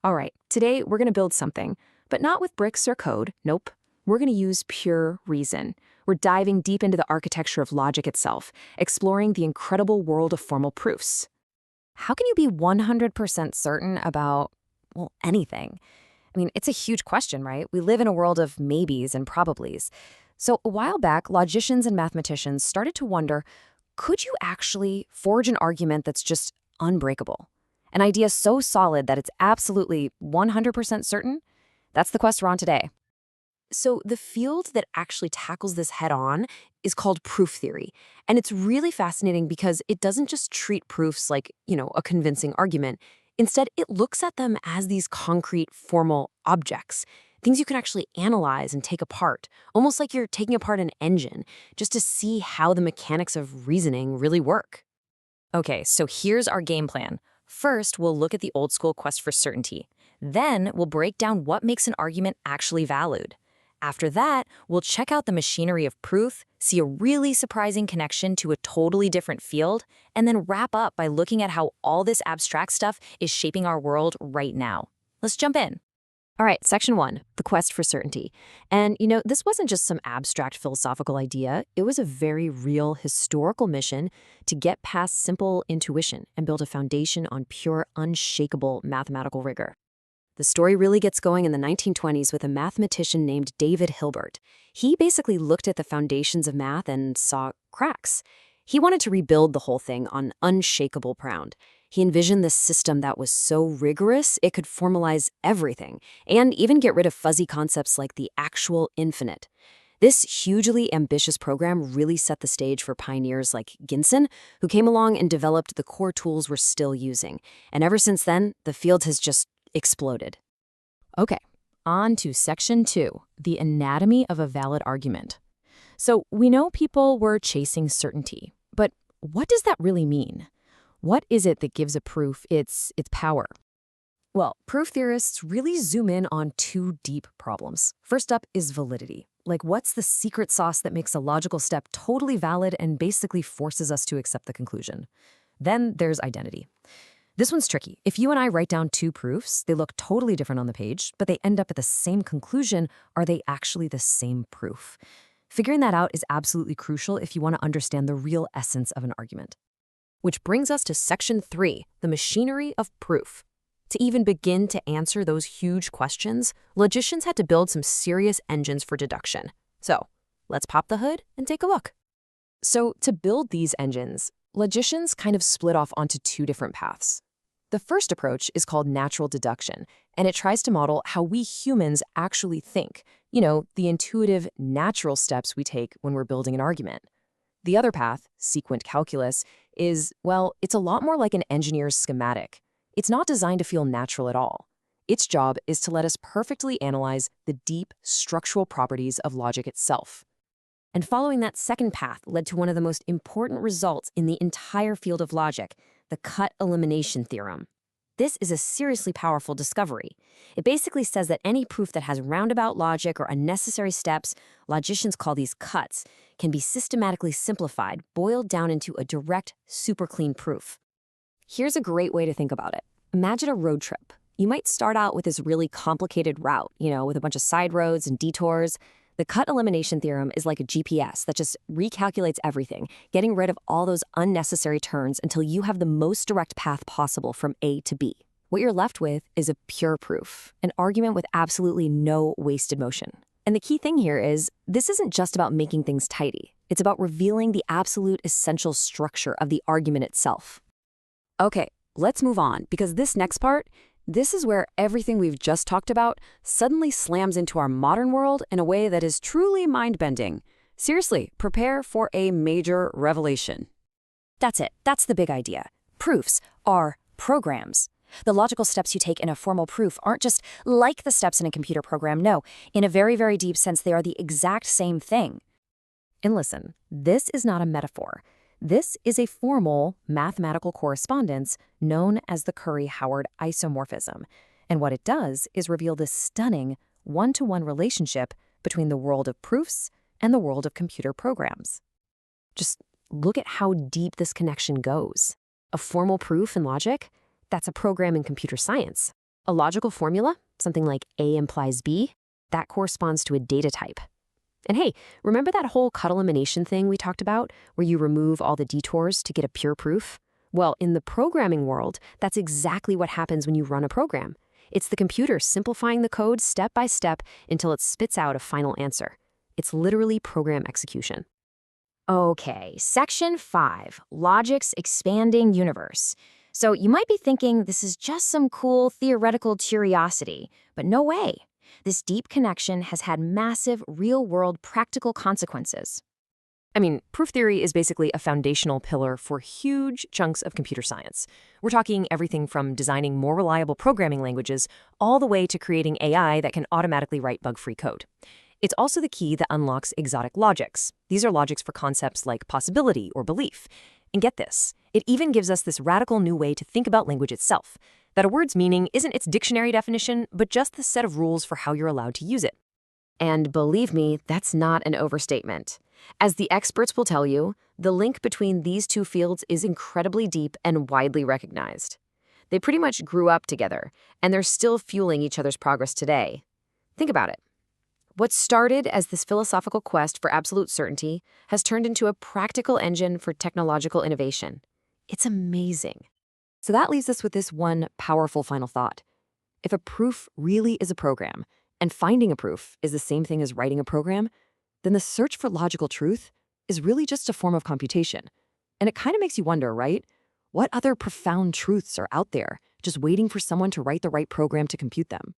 All right, today we're going to build something, but not with bricks or code. Nope. We're going to use pure reason. We're diving deep into the architecture of logic itself, exploring the incredible world of formal proofs. How can you be 100% certain about, well, anything? I mean, it's a huge question, right? We live in a world of maybes and probablys. So a while back, logicians and mathematicians started to wonder, could you actually forge an argument that's just unbreakable? An idea so solid that it's absolutely 100% certain? That's the quest we're on today. So the field that actually tackles this head-on is called proof theory. And it's really fascinating because it doesn't just treat proofs like, a convincing argument. Instead, it looks at them as these concrete, formal objects, things you can actually analyze and take apart, almost like you're taking apart an engine, just to see how the mechanics of reasoning really work. Okay, so here's our game plan. First, we'll look at the old school quest for certainty. Then, we'll break down what makes an argument actually valid. After that, we'll check out the machinery of proof, see a really surprising connection to a totally different field, and then wrap up by looking at how all this abstract stuff is shaping our world right now. Let's jump in. All right, section 1, the quest for certainty. And, this wasn't just some abstract philosophical idea. It was a very real historical mission to get past simple intuition and build a foundation on pure, unshakable mathematical rigor. The story really gets going in the 1920s with a mathematician named David Hilbert. He basically looked at the foundations of math and saw cracks. He wanted to rebuild the whole thing on unshakable ground. He envisioned this system that was so rigorous it could formalize everything, and even get rid of fuzzy concepts like the actual infinite. This hugely ambitious program really set the stage for pioneers like Ginson, who came along and developed the core tools we're still using. And ever since then, the field has just exploded. Okay, on to section 2, the anatomy of a valid argument. So we know people were chasing certainty, but what does that really mean? What is it that gives a proof its power? Well, proof theorists really zoom in on two deep problems. First up is validity. Like, what's the secret sauce that makes a logical step totally valid and basically forces us to accept the conclusion? Then there's identity. This one's tricky. If you and I write down two proofs, they look totally different on the page, but they end up at the same conclusion. Are they actually the same proof? Figuring that out is absolutely crucial if you want to understand the real essence of an argument. Which brings us to section 3, the machinery of proof. To even begin to answer those huge questions, logicians had to build some serious engines for deduction. So, let's pop the hood and take a look. So, to build these engines, logicians kind of split off onto two different paths. The first approach is called natural deduction, and it tries to model how we humans actually think, the intuitive, natural steps we take when we're building an argument. The other path, sequent calculus, is, it's a lot more like an engineer's schematic. It's not designed to feel natural at all. Its job is to let us perfectly analyze the deep structural properties of logic itself. And following that second path led to one of the most important results in the entire field of logic, the cut-elimination theorem. This is a seriously powerful discovery. It basically says that any proof that has roundabout logic or unnecessary steps, logicians call these cuts, can be systematically simplified, boiled down into a direct, super clean proof. Here's a great way to think about it. Imagine a road trip. You might start out with this really complicated route, with a bunch of side roads and detours. The cut-elimination theorem is like a GPS that just recalculates everything, getting rid of all those unnecessary turns until you have the most direct path possible from A to B. What you're left with is a pure proof, an argument with absolutely no wasted motion. And the key thing here is, this isn't just about making things tidy. It's about revealing the absolute essential structure of the argument itself. Okay, let's move on, because this next part, this is where everything we've just talked about suddenly slams into our modern world in a way that is truly mind-bending. Seriously, prepare for a major revelation. That's it. That's the big idea. Proofs are programs. The logical steps you take in a formal proof aren't just like the steps in a computer program. No, in a very, very deep sense, they are the exact same thing. And listen, this is not a metaphor. This is a formal mathematical correspondence known as the Curry-Howard isomorphism. And what it does is reveal this stunning one-to-one relationship between the world of proofs and the world of computer programs. Just look at how deep this connection goes. A formal proof in logic, that's a program in computer science. A logical formula, something like A implies B, that corresponds to a data type. And hey, remember that whole cut elimination thing we talked about, where you remove all the detours to get a pure proof? Well, in the programming world, that's exactly what happens when you run a program. It's the computer simplifying the code step by step until it spits out a final answer. It's literally program execution. Okay, section 5, logic's expanding universe. So you might be thinking this is just some cool theoretical curiosity, but no way. This deep connection has had massive, real-world practical consequences. I mean, proof theory is basically a foundational pillar for huge chunks of computer science. We're talking everything from designing more reliable programming languages all the way to creating AI that can automatically write bug-free code. It's also the key that unlocks exotic logics. These are logics for concepts like possibility or belief. And get this, it even gives us this radical new way to think about language itself, that a word's meaning isn't its dictionary definition, but just the set of rules for how you're allowed to use it. And believe me, that's not an overstatement. As the experts will tell you, the link between these two fields is incredibly deep and widely recognized. They pretty much grew up together, and they're still fueling each other's progress today. Think about it. What started as this philosophical quest for absolute certainty has turned into a practical engine for technological innovation. It's amazing. So that leaves us with this one powerful final thought. If a proof really is a program, and finding a proof is the same thing as writing a program, then the search for logical truth is really just a form of computation. And it kind of makes you wonder, right? What other profound truths are out there just waiting for someone to write the right program to compute them?